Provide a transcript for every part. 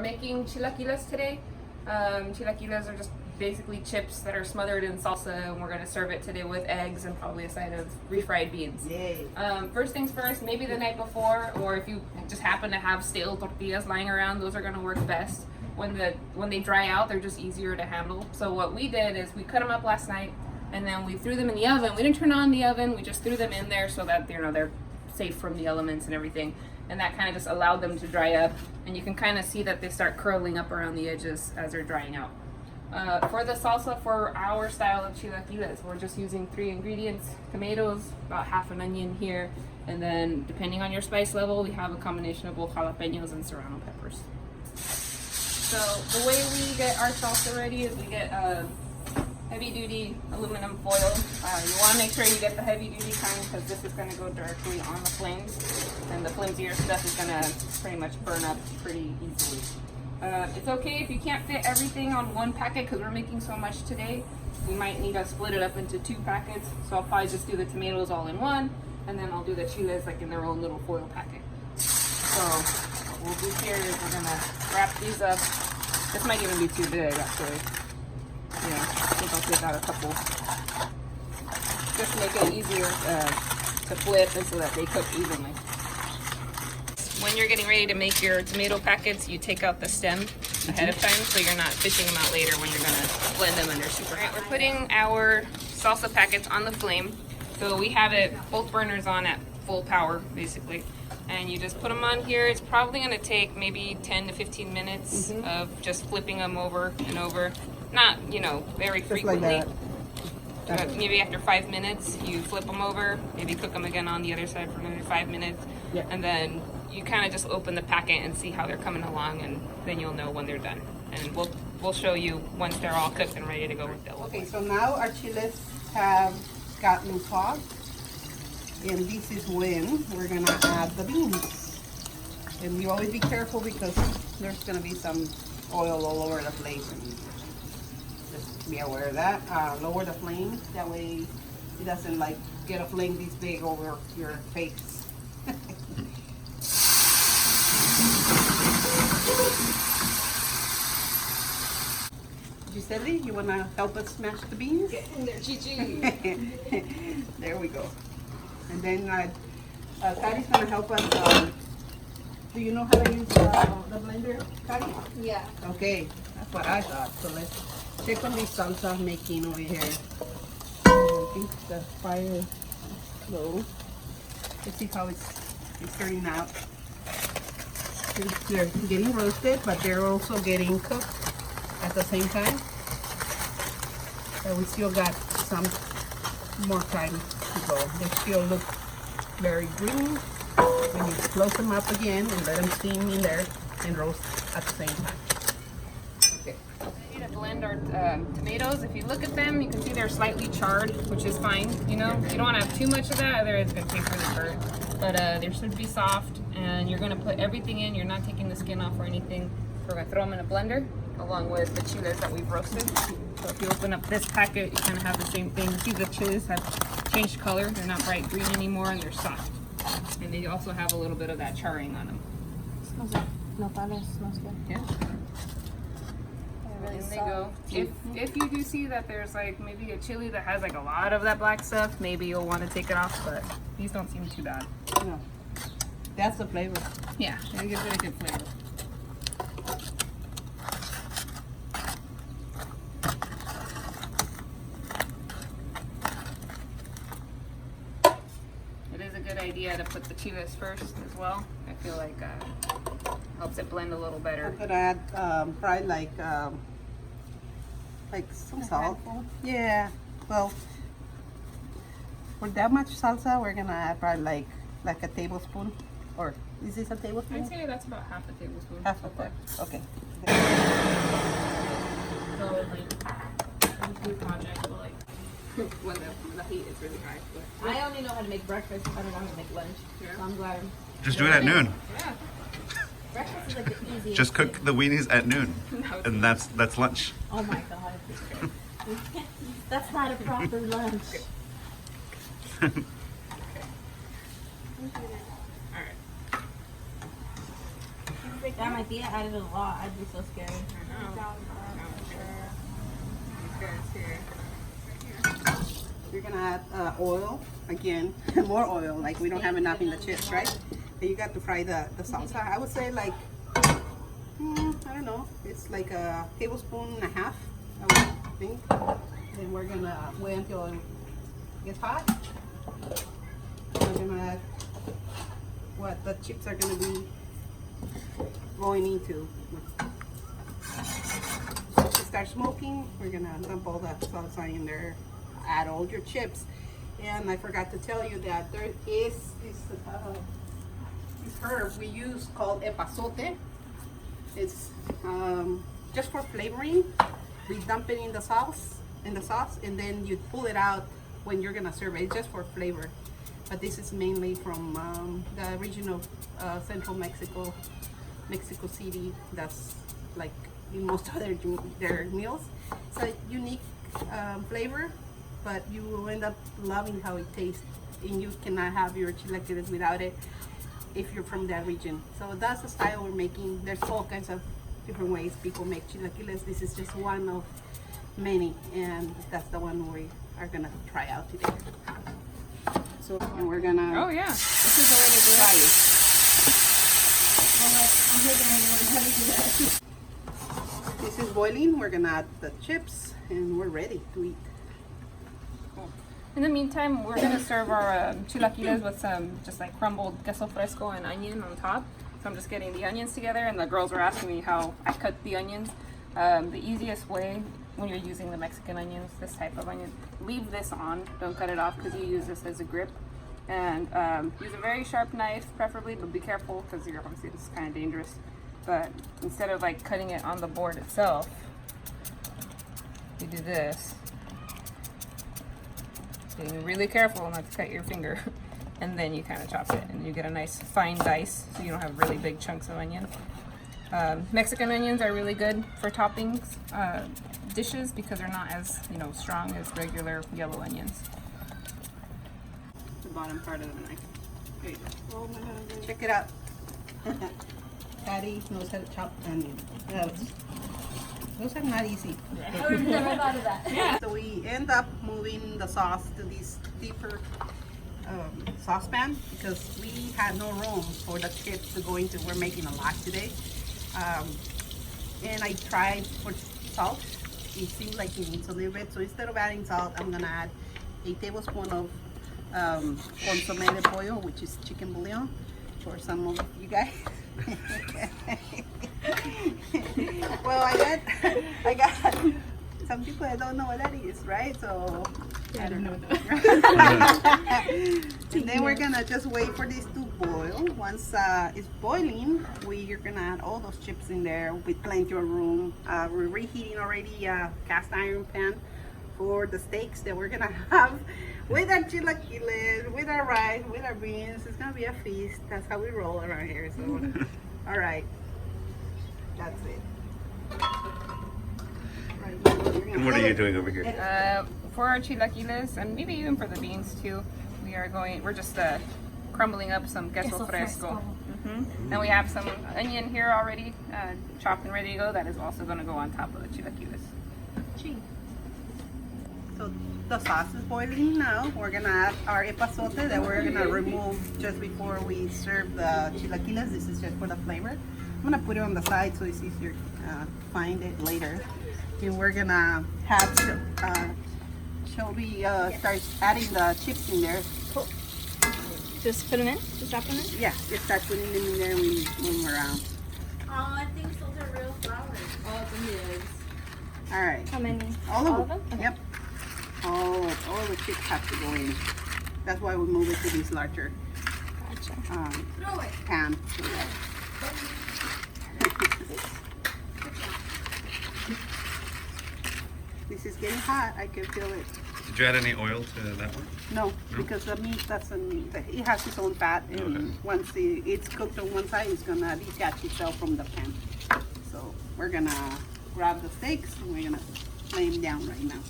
making chilaquiles today. Chilaquiles are just basically chips that are smothered in salsa, and we're going to serve it today with eggs and probably a side of refried beans. Yay. First things first, maybe the night before, or if you just happen to have stale tortillas lying around, those are going to work best. When they dry out, they're just easier to handle. So what we did is we cut them up last night, and then we threw them in the oven. We didn't turn on the oven, we just threw them in there so that they're safe from the elements and everything. And that kind of just allowed them to dry up, and you can kind of see that they start curling up around the edges as they're drying out. For the salsa, for our style of chilaquiles, we're just using 3 ingredients: tomatoes, about half an onion here, and then depending on your spice level, we have a combination of both jalapenos and serrano peppers. So the way we get our salsa ready is we get heavy duty aluminum foil. You want to make sure you get the heavy duty kind, because this is going to go directly on the flames, and the flimsier stuff is going to pretty much burn up pretty easily. It's okay if you can't fit everything on one packet, because we're making so much today. We might need to split it up into 2 packets, so I'll probably just do the tomatoes all in one, and then I'll do the chiles like in their own little foil packet. So what we'll do here is we're gonna wrap these up. This might even be too big, actually. Yeah, I think I'll take out a couple. Just to make it easier to flip and so that they cook evenly. When you're getting ready to make your tomato packets, you take out the stem ahead of time so you're not fishing them out later when you're gonna blend them under super hot. We're putting our salsa packets on the flame. So we have it both burners on at full power, basically. And you just put them on here. It's probably gonna take maybe 10 to 15 minutes of just flipping them over and over. Not, very frequently. Like maybe after 5 minutes, you flip them over, maybe cook them again on the other side for another 5 minutes. Yeah. And then you kind of just open the packet and see how they're coming along, and then you'll know when they're done. And we'll show you once they're all cooked and ready to go with the Okay, so now our chiles have gotten hot, and this is when we're gonna add the beans. And you always be careful because there's gonna be some oil all over the place, and just be aware of that. Lower the flame, that way it doesn't get a flame this big over your face. Gisele, you want to help us smash the beans? Get in there, Chichi. There we go. And then Kari's going to help us. Do you know how to use the blender, Kari? Yeah. Okay, that's what I thought. So let's check on this salsa making over here. I think the fire is low. Let's see how it's turning out. They're getting roasted, but they're also getting cooked at the same time. So we still got some more time to go. They still look very green. When you close them up again and let them steam in there and roast at the same time. Okay. Ready to blend our tomatoes. If you look at them, you can see they're slightly charred, which is fine. You don't want to have too much of that, otherwise it's going to taste really burnt. But they should be soft, and you're going to put everything in. You're not taking the skin off or anything. We're going to throw them in a blender along with the chiles that we've roasted. So if you open up this packet, you kind of have the same thing. See, the chiles have changed color. They're not bright green anymore, and they're soft. And they also have a little bit of that charring on them. Smells like nopales. Smells good. Yeah. Really There they go. If you do see that there's maybe a chili that has a lot of that black stuff, maybe you'll want to take it off, but these don't seem too bad. No. That's the flavor. Yeah, it gives it a good flavor. It is a good idea to put the chiles first as well. I feel like helps it blend a little better. I'm gonna add probably some salt. Yeah. Well, for that much salsa, we're gonna add probably like a tablespoon, or is this a tablespoon? I'd say that's about half a tablespoon. Half a cup. Okay. So food project, but when the heat is really high. But I only know how to make breakfast. I don't know how to make lunch. Yeah. So I'm glad. Just do it at noon. Yeah. Breakfast is the easiest. Just cook the weenies at noon, and that's lunch. Oh my god. That's not a proper lunch. Alright. Yeah, my tia added a lot. I'd be so scared. You're gonna add oil again, more oil. Like we don't have enough in the chips, right? Then you got to fry the salsa. I would say like, I don't know. It's like a tablespoon and a half, I would think. Then we're gonna wait until it gets hot. We're gonna add what the chips are gonna be going into. So to start smoking, we're gonna dump all that salsa in there, add all your chips. And I forgot to tell you that there is this herb we use called epazote. It's just for flavoring. We dump it in the sauce, and then you pull it out when you're gonna serve it. It's just for flavor. But this is mainly from the region of central Mexico, Mexico City. That's like in most of their meals. It's a unique flavor, but you will end up loving how it tastes, and you cannot have your chilaquiles without it if you're from that region. So that's the style we're making. There's all kinds of different ways people make chilaquiles. This is just one of many, and that's the one we are gonna try out today. So we're gonna. Oh yeah, this is the way to do try it. This is boiling. We're gonna add the chips, and we're ready to eat. In the meantime, we're gonna serve our chilaquiles with some just like crumbled queso fresco and onion on top. So I'm just getting the onions together, and the girls were asking me how I cut the onions. The easiest way when you're using the Mexican onions, this type of onion, leave this on, don't cut it off, because you use this as a grip. And use a very sharp knife preferably, but be careful because you're obviously this is kind of dangerous. But instead of like cutting it on the board itself, you do this. Being really careful not to cut your finger. And then you kind of chop it, and you get a nice fine dice, so you don't have really big chunks of onion. Mexican onions are really good for toppings dishes because they're not as strong as regular yellow onions. The bottom part of the knife. There you go. Check it out. Patty knows how to chop onion. Those are not easy. I would have never thought of that. Yeah. So we end up moving the sauce to this deeper saucepan because we had no room for the chips to go into. We're making a lot today. And I tried for salt. It seems like it needs a little bit. So instead of adding salt, I'm gonna add a tablespoon of consommé de pollo, which is chicken bouillon, for some of you guys. Well, I got some people that don't know what that is, right? So I don't know. And then we're gonna just wait for this to boil. Once it's boiling, we're gonna add all those chips in there with plenty of room. We're reheating already a cast iron pan for the steaks that we're gonna have with our chilaquiles, with our rice, with our beans. It's gonna be a feast. That's how we roll around here. So, all right, that's it. And what are you doing over here? For our chilaquiles, and maybe even for the beans too, we're just crumbling up some queso fresco. And we have some onion here already chopped and ready to go. That is also going to go on top of the chilaquiles. So the sauce is boiling now. We're gonna add our epazote that we're gonna remove just before we serve the chilaquiles. This is just for the flavor. I'm gonna put it on the side so it's easier to find it later. And we're gonna have Shelby start adding the chips in there. Cool. Just put them in? Just drop them in? Yeah, just start putting them in there and we move them around. Oh, I think those are real flowers. Oh, it's amazing. All right. How many? All of them? Okay. Yep. All the chips have to go in. That's why we move it to this larger Gotcha. pan. This is getting hot. I can feel it. Did you add any oil to that one? No, because the meat doesn't. It has its own fat, and Okay. once it's cooked on one side, it's gonna detach itself from the pan. So we're gonna grab the steaks and we're gonna lay them down right now.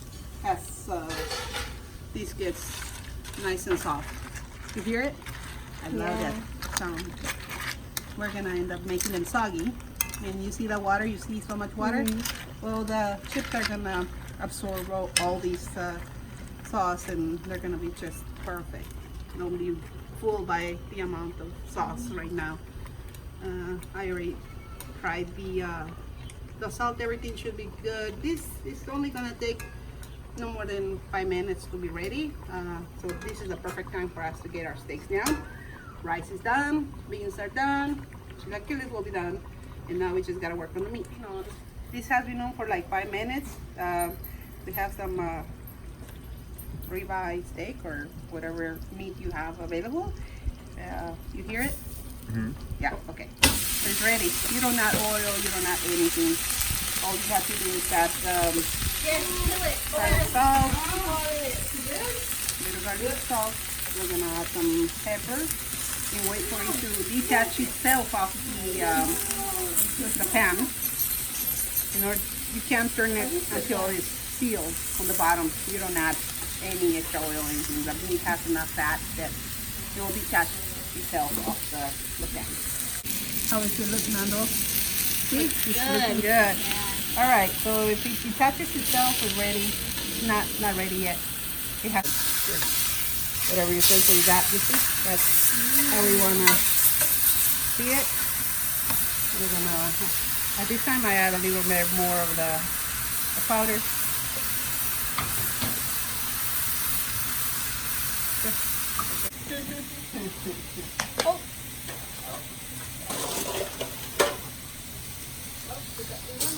As this gets nice and soft. You hear it? I love that sound. we're gonna end up making them soggy. And you see the water, you see so much water? Well, the chips are gonna absorb all these sauce, and they're gonna be just perfect. Don't be fooled by the amount of sauce right now. I already tried the salt, everything should be good. This is only gonna take no more than 5 minutes to be ready. So this is the perfect time for us to get our steaks down. Rice is done, beans are done, chilaquiles will be done, and now we just gotta work on the meat. This has been on for like 5 minutes. We have some ribeye steak or whatever meat you have available. You hear it? Mm-hmm. Yeah, okay. So it's ready. You don't add oil, you don't add anything. All you have to do is add garlic salt, little garlic salt. We're gonna add some pepper and wait for it to detach itself off the pan. You can't turn it until it's sealed on the bottom. You don't add any extra oil or anything. The meat has enough fat that it will detach itself off the pan. How is it looking, Nando? See? It's looking good. Yeah. All right, so if it detaches itself, it's ready. Not ready yet. It has whatever you think you got. You see? That's how we wanna see it. We're gonna. At this time, I add a little bit more of the powder. Oh.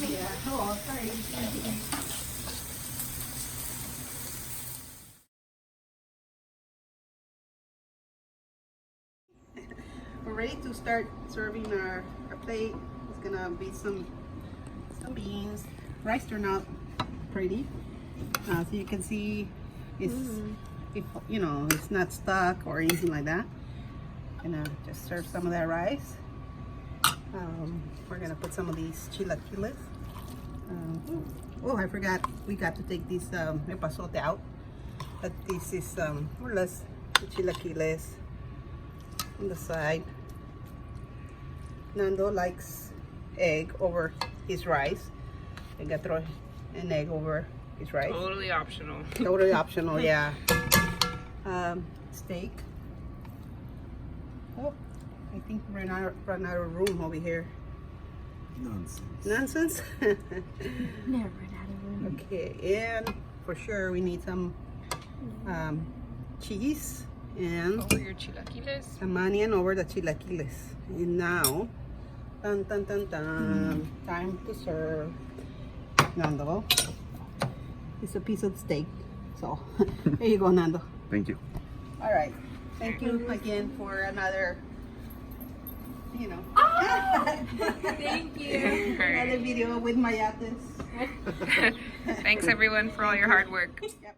Yeah. Oh, sorry. We're ready to start serving our plate. It's gonna be some beans. Rice turned out pretty. So you can see it's it's not stuck or anything like that. Gonna just serve some of that rice. We're gonna put some of these chilaquiles. Oh, I forgot. We got to take this epazote out. But this is more or less the chilaquiles on the side. Nando likes egg over his rice. I got to throw an egg over his rice. Totally optional. Totally optional, yeah. Steak. Oh, I think we're run out of room over here. Nonsense. Nonsense? Never run out of room. Okay, and for sure we need some cheese and Over your chilaquiles. some onion over the chilaquiles. And now, dun dun dun dun, time to serve. Nando, it's a piece of steak. So, there you go, Nando. Thank you. All right. Thank you again for another, Thank you. another video with Mayates. Thanks everyone for all your hard work. Yep.